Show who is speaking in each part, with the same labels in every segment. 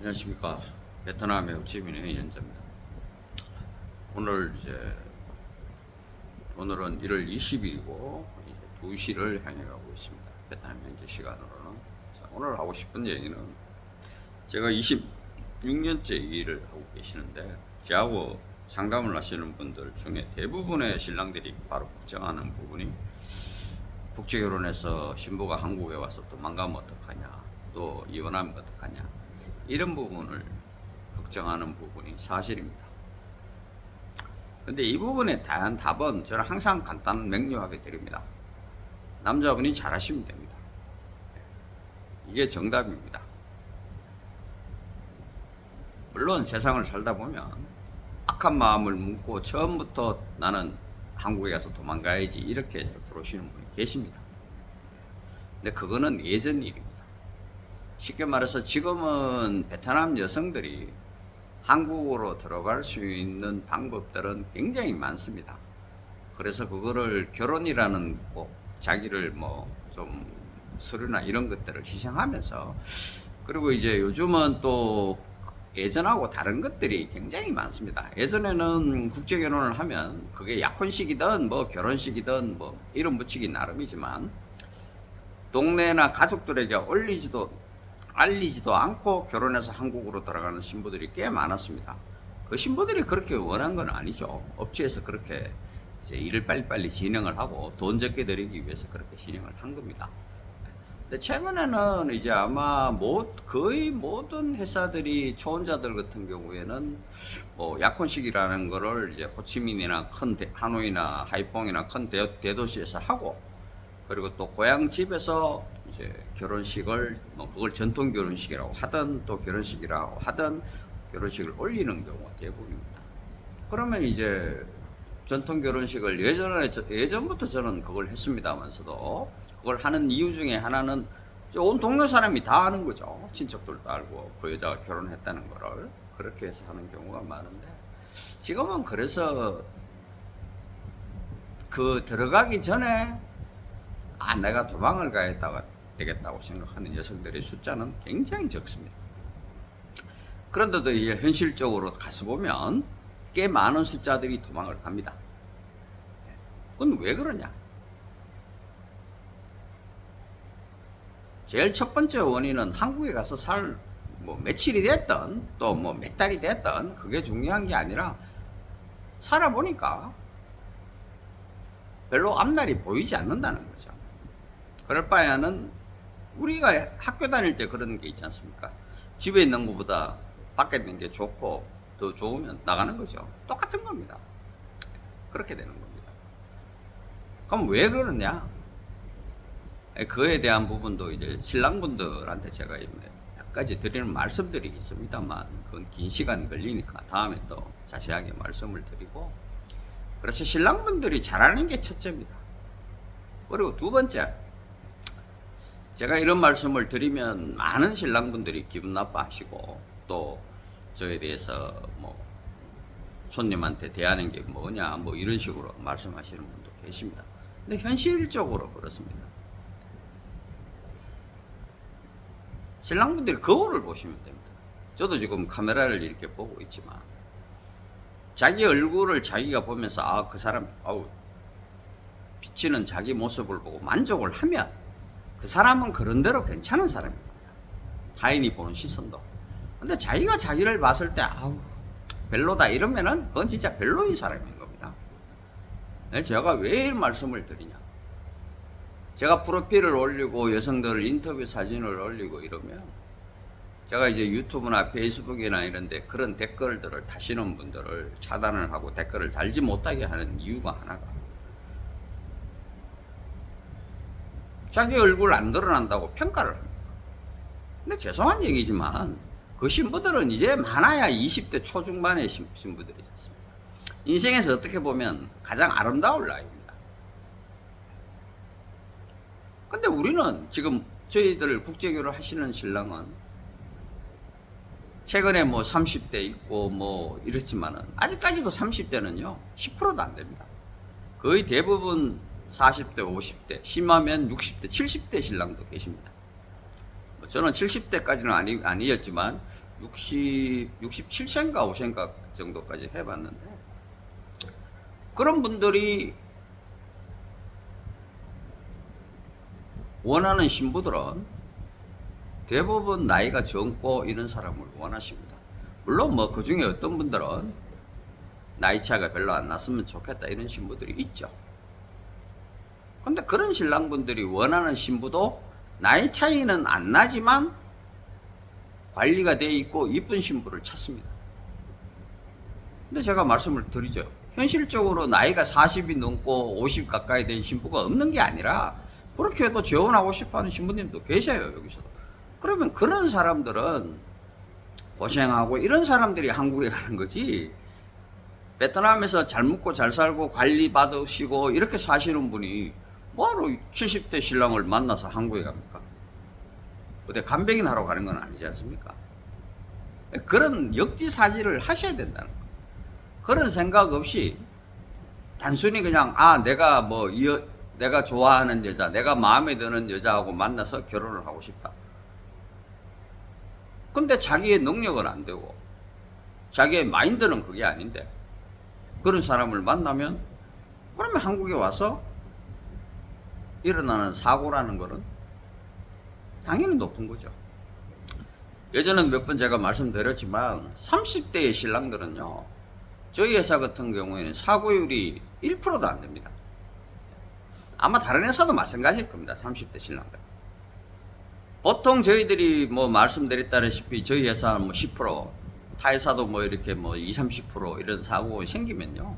Speaker 1: 안녕하십니까. 베트남의 호치민의 이현자입니다. 오늘은 1월 20일이고 이제 2시를 향해 가고 있습니다. 베트남 현지 시간으로는. 자, 오늘 하고 싶은 얘기는 제가 26년째 이 일을 하고 계시는데 저하고 상담을 하시는 분들 중에 대부분의 신랑들이 바로 걱정하는 부분이 국제결혼해서 신부가 한국에 와서 도망가면 어떡하냐, 또 이혼하면 어떡하냐, 이런 부분을 걱정하는 부분이 사실입니다. 근데 이 부분에 대한 답은 저는 항상 간단 명료하게 드립니다. 남자분이 잘하시면 됩니다. 이게 정답입니다. 물론 세상을 살다 보면 악한 마음을 묻고 처음부터 나는 한국에 가서 도망가야지 이렇게 해서 들어오시는 분이 계십니다. 근데 그거는 예전 일입니다. 쉽게 말해서 지금은 베트남 여성들이 한국으로 들어갈 수 있는 방법들은 굉장히 많습니다. 그래서 그거를 결혼이라는 꼭 자기를 뭐 좀 서류나 이런 것들을 희생하면서, 그리고 이제 요즘은 또 예전하고 다른 것들이 굉장히 많습니다. 예전에는 국제 결혼을 하면 그게 약혼식이든 뭐 결혼식이든 뭐 이름 붙이기 나름이지만 동네나 가족들에게 알리지도 않고 결혼해서 한국으로 들어가는 신부들이 꽤 많았습니다. 그 신부들이 그렇게 원한 건 아니죠. 업체에서 그렇게 이제 일을 빨리빨리 진행을 하고 돈 적게 들이기 위해서 그렇게 진행을 한 겁니다. 근데 최근에는 이제 아마 거의 모든 회사들이 초혼자들 같은 경우에는 뭐 약혼식이라는 거를 이제 호치민이나 하노이나 하이퐁이나 큰 대도시에서 하고, 그리고 또 고향 집에서 이제 결혼식을 뭐 그걸 전통 결혼식이라고 하든 또 결혼식이라고 하든 결혼식을 올리는 경우가 대부분입니다. 그러면 이제 전통 결혼식을 예전부터 저는 그걸 했습니다만서도, 그걸 하는 이유 중에 하나는 온 동네 사람이 다 아는 거죠. 친척들도 알고 그 여자가 결혼했다는 거를 그렇게 해서 하는 경우가 많은데, 지금은 그래서 그 들어가기 전에 내가 도망을 가야 되겠다고 생각하는 여성들의 숫자는 굉장히 적습니다. 그런데도 이제 현실적으로 가서 보면 꽤 많은 숫자들이 도망을 갑니다. 그건 왜 그러냐? 제일 첫 번째 원인은 한국에 가서 뭐 며칠이 됐든 또 뭐 몇 달이 됐든 그게 중요한 게 아니라 살아보니까 별로 앞날이 보이지 않는다는 거죠. 그럴 바에는 우리가 학교 다닐 때 그런 게 있지 않습니까? 집에 있는 것보다 밖에 있는 게 좋고 더 좋으면 나가는 거죠. 똑같은 겁니다. 그렇게 되는 겁니다. 그럼 왜 그러냐? 그에 대한 부분도 이제 신랑분들한테 제가 몇 가지 드리는 말씀들이 있습니다만 그건 긴 시간 걸리니까 다음에 또 자세하게 말씀을 드리고, 그래서 신랑분들이 잘하는 게 첫째입니다. 그리고 두 번째, 제가 이런 말씀을 드리면 많은 신랑분들이 기분 나빠하시고 또 저에 대해서 뭐 손님한테 대하는 게 뭐냐 뭐 이런 식으로 말씀하시는 분도 계십니다. 근데 현실적으로 그렇습니다. 신랑분들이 거울을 보시면 됩니다. 저도 지금 카메라를 이렇게 보고 있지만 자기 얼굴을 자기가 보면서 그 사람 비치는 자기 모습을 보고 만족을 하면 그 사람은 그런대로 괜찮은 사람입니다. 타인이 보는 시선도. 근데 자기가 자기를 봤을 때 별로다 이러면은 그건 진짜 별로인 사람인 겁니다. 제가 왜 이 말씀을 드리냐? 제가 프로필을 올리고 여성들 인터뷰 사진을 올리고 이러면 제가 이제 유튜브나 페이스북이나 이런데 그런 댓글들을 다시는 분들을 차단을 하고 댓글을 달지 못하게 하는 이유가 하나가, 자기 얼굴 안 드러난다고 평가를 합니다. 근데 죄송한 얘기지만 그 신부들은 이제 많아야 20대 초중반의 신부들이지 않습니까? 인생에서 어떻게 보면 가장 아름다울 나이입니다. 근데 우리는 지금 저희들 국제결혼 하시는 신랑은 최근에 뭐 30대 있고 뭐 이렇지만은 아직까지도 30대는요 10%도 안 됩니다. 거의 대부분 40대, 50대, 심하면 60대, 70대 신랑도 계십니다. 저는 70대까지는 아니었지만 67세인가 5세인가 정도까지 해봤는데, 그런 분들이 원하는 신부들은 대부분 나이가 젊고 이런 사람을 원하십니다. 물론 뭐 그 중에 어떤 분들은 나이 차가 별로 안 났으면 좋겠다 이런 신부들이 있죠. 근데 그런 신랑분들이 원하는 신부도 나이 차이는 안 나지만 관리가 돼 있고 이쁜 신부를 찾습니다. 근데 제가 말씀을 드리죠. 현실적으로 나이가 40이 넘고 50 가까이 된 신부가 없는 게 아니라 그렇게 해도 재혼하고 싶어하는 신부님도 계셔요, 여기서도. 그러면 그런 사람들은 고생하고 이런 사람들이 한국에 가는 거지, 베트남에서 잘 먹고 잘 살고 관리 받으시고 이렇게 사시는 분이 뭐하러 70대 신랑을 만나서 한국에 갑니까? 어디 간병인 하러 가는 건 아니지 않습니까? 그런 역지사지를 하셔야 된다는 거예요. 그런 생각 없이 단순히 그냥 내가 좋아하는 여자, 내가 마음에 드는 여자하고 만나서 결혼을 하고 싶다. 근데 자기의 능력은 안 되고 자기의 마인드는 그게 아닌데 그런 사람을 만나면, 그러면 한국에 와서 일어나는 사고라는 거는 당연히 높은 거죠. 예전에 몇 번 제가 말씀드렸지만 30대의 신랑들은요, 저희 회사 같은 경우에는 사고율이 1%도 안 됩니다. 아마 다른 회사도 마찬가지일 겁니다. 30대 신랑들. 보통 저희들이 뭐 말씀드렸다시피 저희 회사 뭐 10%, 타 회사도 뭐 이렇게 뭐 20, 30% 이런 사고가 생기면요,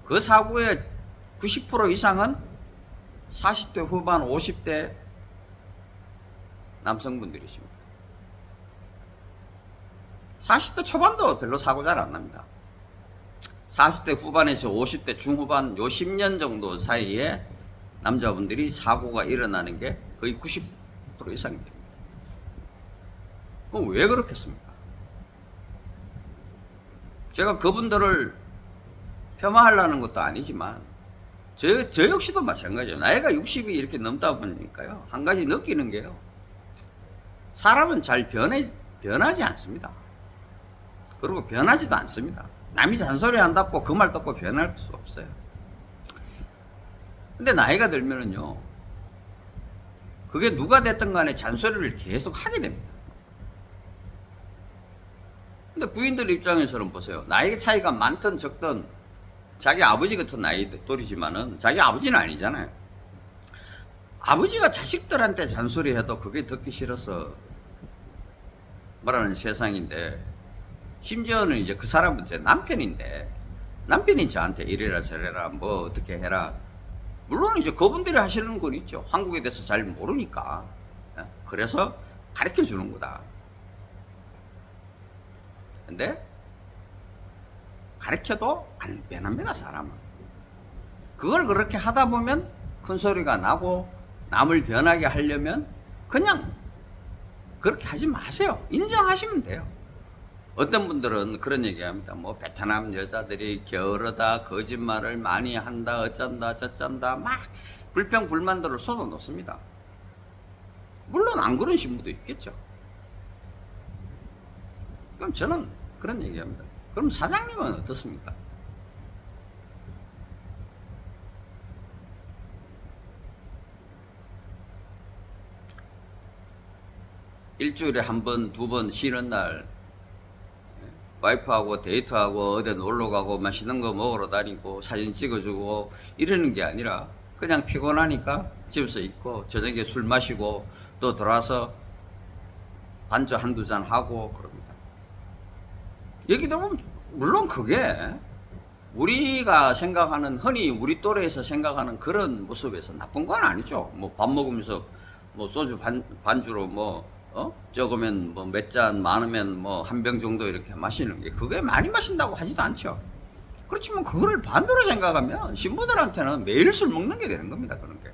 Speaker 1: 그 사고의 90% 이상은 40대 후반, 50대 남성분들이십니다. 40대 초반도 별로 사고 잘 안 납니다. 40대 후반에서 50대 중후반 요 10년 정도 사이에 남자분들이 사고가 일어나는 게 거의 90% 이상이 됩니다. 그럼 왜 그렇겠습니까? 제가 그분들을 폄하하려는 것도 아니지만 저 역시도 마찬가지예요. 나이가 60이 이렇게 넘다 보니까요, 한 가지 느끼는 게요, 사람은 잘 변하지 않습니다. 그리고 변하지도 않습니다. 남이 잔소리 한다고 그 말 듣고 변할 수 없어요. 근데 나이가 들면은요, 그게 누가 됐든 간에 잔소리를 계속 하게 됩니다. 근데 부인들 입장에서는 보세요. 나이 차이가 많든 적든 자기 아버지 같은 나이 또리지만은 자기 아버지는 아니잖아요. 아버지가 자식들한테 잔소리해도 그게 듣기 싫어서 말하는 세상인데, 심지어는 이제 그 사람은 제 남편인데 남편이 저한테 이래라 저래라 뭐 어떻게 해라, 물론 이제 그분들이 하시는 건 있죠. 한국에 대해서 잘 모르니까 그래서 가르쳐 주는 거다. 근데 가르쳐도 안 변합니다, 사람은. 그걸 그렇게 하다 보면 큰 소리가 나고, 남을 변하게 하려면 그냥 그렇게 하지 마세요. 인정하시면 돼요. 어떤 분들은 그런 얘기합니다. 뭐 베트남 여자들이 게으르다, 거짓말을 많이 한다, 어쩐다 저쩐다, 막 불평 불만들을 쏟아놓습니다. 물론 안 그런 신부도 있겠죠. 그럼 저는 그런 얘기합니다. 그럼 사장님은 어떻습니까? 일주일에 한 번, 두 번 쉬는 날 와이프하고 데이트하고 어디 놀러가고 맛있는 거 먹으러 다니고 사진 찍어주고 이러는 게 아니라 그냥 피곤하니까 집에서 있고 저녁에 술 마시고 또 들어와서 반주 한두 잔 하고 그럽니다. 얘기 들어보면 물론 그게 우리가 생각하는, 흔히 우리 또래에서 생각하는 그런 모습에서 나쁜 건 아니죠. 뭐 밥 먹으면서 뭐 소주 반주로 적으면 뭐 몇 잔, 많으면 뭐 한 병 정도 이렇게 마시는 게 그게 많이 마신다고 하지도 않죠. 그렇지만 그거를 반대로 생각하면 신부들한테는 매일 술 먹는 게 되는 겁니다, 그런 게.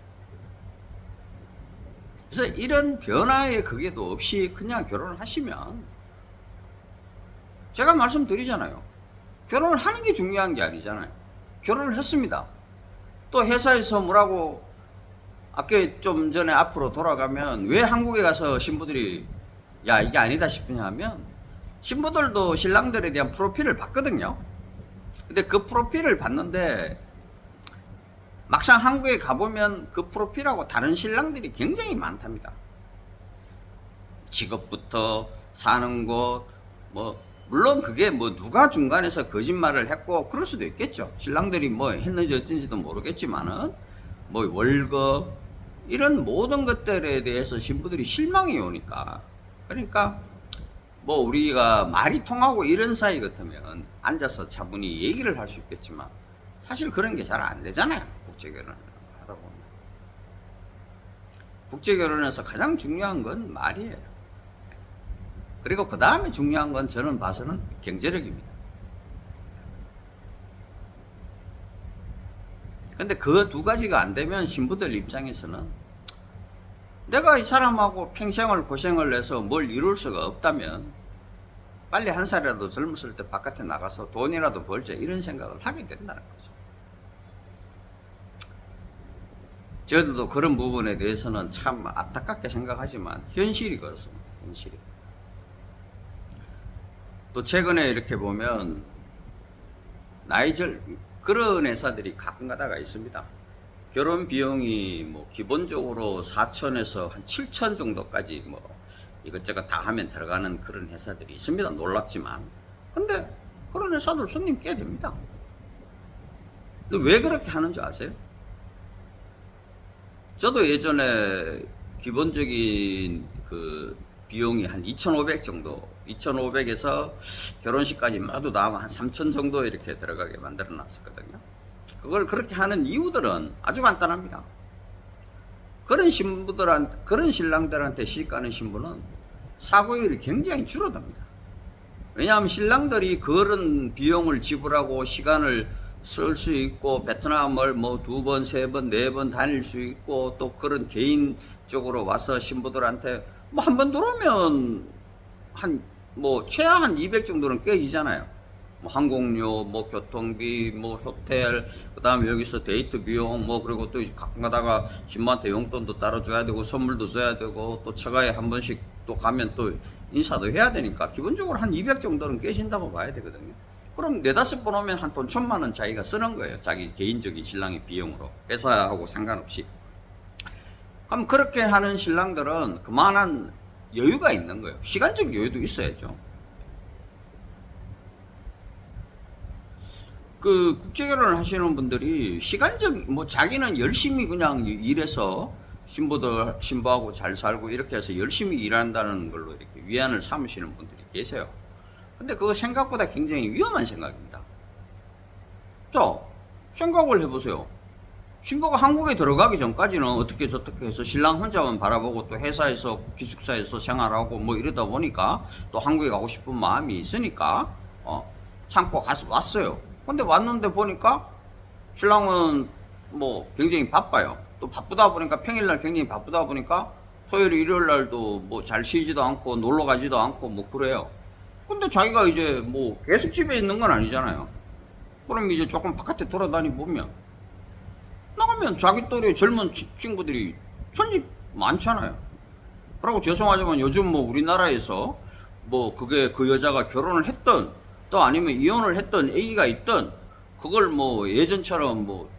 Speaker 1: 그래서 이런 변화의 그게도 없이 그냥 결혼을 하시면, 제가 말씀드리잖아요. 결혼을 하는 게 중요한 게 아니잖아요. 결혼을 했습니다. 또 회사에서 뭐라고 아까 좀 전에 앞으로 돌아가면 왜 한국에 가서 신부들이 야 이게 아니다 싶으냐 하면, 신부들도 신랑들에 대한 프로필을 봤거든요. 근데 그 프로필을 봤는데 막상 한국에 가보면 그 프로필하고 다른 신랑들이 굉장히 많답니다. 직업부터 사는 곳, 뭐 물론 그게 뭐 누가 중간에서 거짓말을 했고 그럴 수도 있겠죠. 신랑들이 뭐 했는지 어쩐지도 모르겠지만은 뭐 월급 이런 모든 것들에 대해서 신부들이 실망이 오니까, 그러니까 뭐 우리가 말이 통하고 이런 사이 같으면 앉아서 차분히 얘기를 할 수 있겠지만 사실 그런 게 잘 안 되잖아요. 국제결혼을 하다 보면. 국제결혼에서 가장 중요한 건 말이에요. 그리고 그 다음에 중요한 건 저는 봐서는 경제력입니다. 근데 그 두 가지가 안 되면 신부들 입장에서는 내가 이 사람하고 평생을 고생을 해서 뭘 이룰 수가 없다면 빨리 한 살이라도 젊었을 때 바깥에 나가서 돈이라도 벌자 이런 생각을 하게 된다는 거죠. 저희들도 그런 부분에 대해서는 참 안타깝게 생각하지만 현실이 그렇습니다. 현실이. 또 최근에 이렇게 보면 그런 회사들이 가끔 가다가 있습니다. 결혼 비용이 뭐 기본적으로 4천에서 한 7천 정도까지 뭐 이것저것 다 하면 들어가는 그런 회사들이 있습니다. 놀랍지만. 근데 그런 회사들 손님 꽤 됩니다. 근데 왜 그렇게 하는 줄 아세요? 저도 예전에 기본적인 그 비용이 한 2,500 정도, 2,500에서 결혼식까지 모두 다 하면 한 3,000 정도 이렇게 들어가게 만들어 놨었거든요. 그걸 그렇게 하는 이유들은 아주 간단합니다. 그런 신랑들한테 시집가는 신부는 사고율이 굉장히 줄어듭니다. 왜냐하면 신랑들이 그런 비용을 지불하고 시간을 쓸 수 있고 베트남을 뭐 2번, 3번, 4번 다닐 수 있고 또 그런 개인적으로 와서 신부들한테 뭐 한 번 들어오면 뭐 최하 한 200 정도는 깨지잖아요. 뭐 항공료, 뭐 교통비, 뭐 호텔, 그 다음에 여기서 데이트 비용, 뭐 그리고 또 가끔 가다가 신부한테 용돈도 따로 줘야 되고 선물도 줘야 되고 또 처가에 한 번씩 또 가면 또 인사도 해야 되니까 기본적으로 한 200 정도는 깨진다고 봐야 되거든요. 그럼 4-5번 오면 한 돈 1,000만 원 자기가 쓰는 거예요. 자기 개인적인 신랑의 비용으로. 회사하고 상관없이. 그럼 그렇게 하는 신랑들은 그만한 여유가 있는 거예요. 시간적 여유도 있어야죠. 그 국제결혼을 하시는 분들이 뭐 자기는 열심히 그냥 일해서 신부하고 잘 살고 이렇게 해서 열심히 일한다는 걸로 이렇게 위안을 삼으시는 분들이 계세요. 근데 그거 생각보다 굉장히 위험한 생각입니다. 자, 생각을 해보세요. 신부가 한국에 들어가기 전까지는 어떻게 저렇게 해서 신랑 혼자만 바라보고 또 회사에서 기숙사에서 생활하고 뭐 이러다 보니까 또 한국에 가고 싶은 마음이 있으니까 참고 왔어요. 근데 왔는데 보니까 신랑은 뭐 굉장히 바빠요. 또 바쁘다 보니까 평일날 굉장히 바쁘다 보니까 토요일 일요일날도 뭐 잘 쉬지도 않고 놀러 가지도 않고 뭐 그래요. 근데 자기가 이제 뭐 계속 집에 있는 건 아니잖아요. 그럼 이제 조금 바깥에 돌아다니 보면 나가면 자기 또래 젊은 친구들이 손님 많잖아요. 그리고 죄송하지만 요즘 뭐 우리나라에서 뭐 그게 그 여자가 결혼을 했던 또 아니면 이혼을 했던 애기가 있던 그걸 뭐 예전처럼 뭐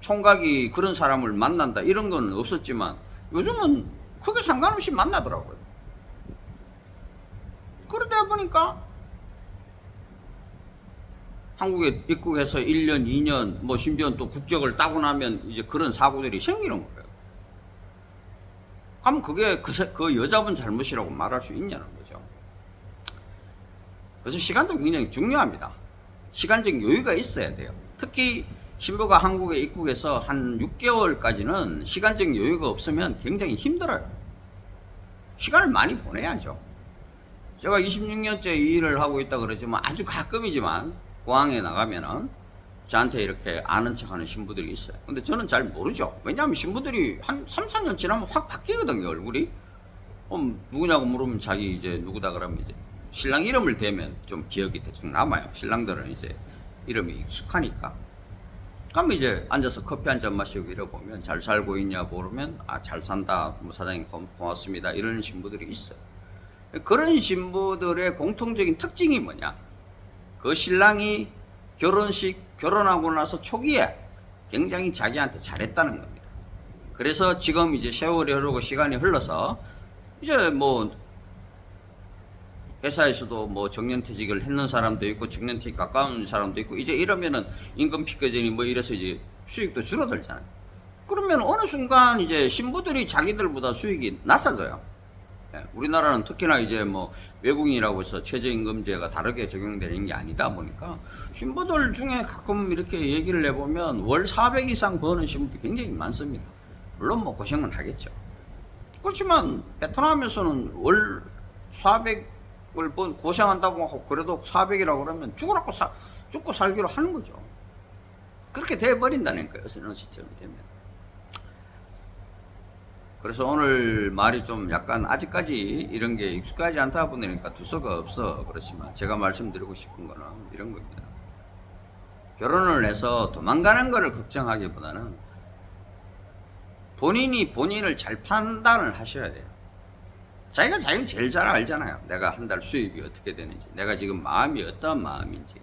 Speaker 1: 총각이 그런 사람을 만난다 이런 건 없었지만 요즘은 크게 상관없이 만나더라고요. 그러다 보니까 한국에 입국해서 1년, 2년, 뭐 심지어 또 국적을 따고 나면 이제 그런 사고들이 생기는 거예요. 그럼 그게 그 여자분 잘못이라고 말할 수 있냐는 거죠. 그래서 시간도 굉장히 중요합니다. 시간적 여유가 있어야 돼요. 특히 신부가 한국에 입국해서 한 6개월까지는 시간적 여유가 없으면 굉장히 힘들어요. 시간을 많이 보내야죠. 제가 26년째 이 일을 하고 있다 그러지만 아주 가끔이지만 공항에 나가면은 저한테 이렇게 아는 척 하는 신부들이 있어요. 근데 저는 잘 모르죠. 왜냐하면 신부들이 한 3-4년 지나면 확 바뀌거든요, 얼굴이. 누구냐고 물으면 자기 이제 누구다 그러면 이제 신랑 이름을 대면 좀 기억이 대충 남아요. 신랑들은 이제 이름이 익숙하니까. 그럼 이제 앉아서 커피 한 잔 마시고 이러보면 잘 살고 있냐 물으면 잘 산다, 뭐 사장님 고맙습니다 이런 신부들이 있어요. 그런 신부들의 공통적인 특징이 뭐냐? 그 신랑이 결혼하고 나서 초기에 굉장히 자기한테 잘했다는 겁니다. 그래서 지금 이제 세월이 흐르고 시간이 흘러서 이제 뭐 회사에서도 뭐 정년퇴직을 했는 사람도 있고 정년퇴직 가까운 사람도 있고 이제 이러면은 임금 피크전이 뭐 이래서 이제 수익도 줄어들잖아요. 그러면 어느 순간 이제 신부들이 자기들보다 수익이 낮아져요. 우리나라는 특히나 이제 뭐 외국인이라고 해서 최저임금제가 다르게 적용되는 게 아니다 보니까 신부들 중에 가끔 이렇게 얘기를 해보면 월 400 이상 버는 신부들이 굉장히 많습니다. 물론 뭐 고생은 하겠죠. 그렇지만 베트남에서는 월 400을 고생한다고 하고 그래도 400이라고 그러면 죽고 살기로 하는 거죠. 그렇게 돼버린다는 거예요. 어느 시점이 되면. 그래서 오늘 말이 좀 약간 아직까지 이런 게 익숙하지 않다 보니까 두서가 없어. 그렇지만 제가 말씀드리고 싶은 거는 이런 겁니다. 결혼을 해서 도망가는 거를 걱정하기보다는 본인이 본인을 잘 판단을 하셔야 돼요. 자기가 자기 제일 잘 알잖아요. 내가 한 달 수입이 어떻게 되는지, 내가 지금 마음이 어떤 마음인지.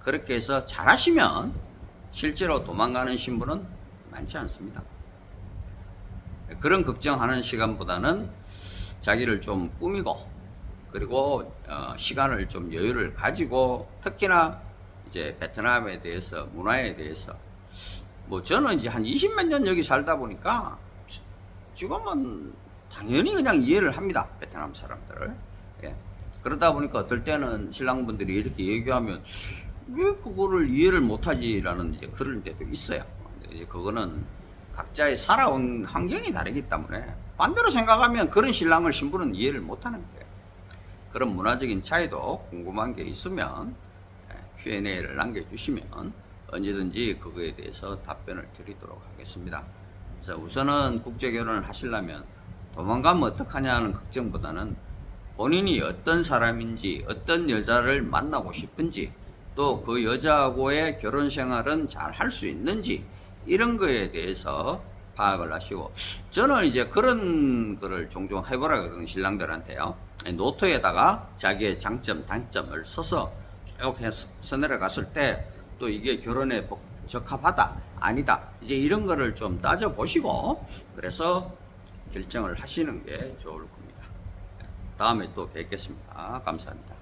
Speaker 1: 그렇게 해서 잘 하시면 실제로 도망가는 신부는 많지 않습니다. 그런 걱정하는 시간보다는 자기를 좀 꾸미고 그리고 시간을 좀 여유를 가지고 특히나 이제 베트남에 대해서 문화에 대해서 뭐 저는 이제 한 20몇 년 여기 살다 보니까 지금은 당연히 그냥 이해를 합니다. 베트남 사람들을. 예. 그러다 보니까 어떨 때는 신랑분들이 이렇게 얘기하면 왜 그거를 이해를 못하지라는 이제 그럴 때도 있어요. 이제 그거는 각자의 살아온 환경이 다르기 때문에 반대로 생각하면 그런 신랑을 신부는 이해를 못하는 거예요. 그런 문화적인 차이도 궁금한 게 있으면 Q&A를 남겨주시면 언제든지 그거에 대해서 답변을 드리도록 하겠습니다. 그래서 우선은 국제결혼을 하시려면 도망가면 어떡하냐는 걱정보다는 본인이 어떤 사람인지 어떤 여자를 만나고 싶은지 또 그 여자하고의 결혼 생활은 잘 할 수 있는지 이런 거에 대해서 파악을 하시고 저는 이제 그런 거를 종종 해보라 그러는 신랑들한테요. 노트에다가 자기의 장점 단점을 써서 쭉 써내려갔을 때 또 이게 결혼에 적합하다 아니다 이제 이런 거를 좀 따져 보시고 그래서 결정을 하시는 게 좋을 겁니다. 다음에 또 뵙겠습니다. 감사합니다.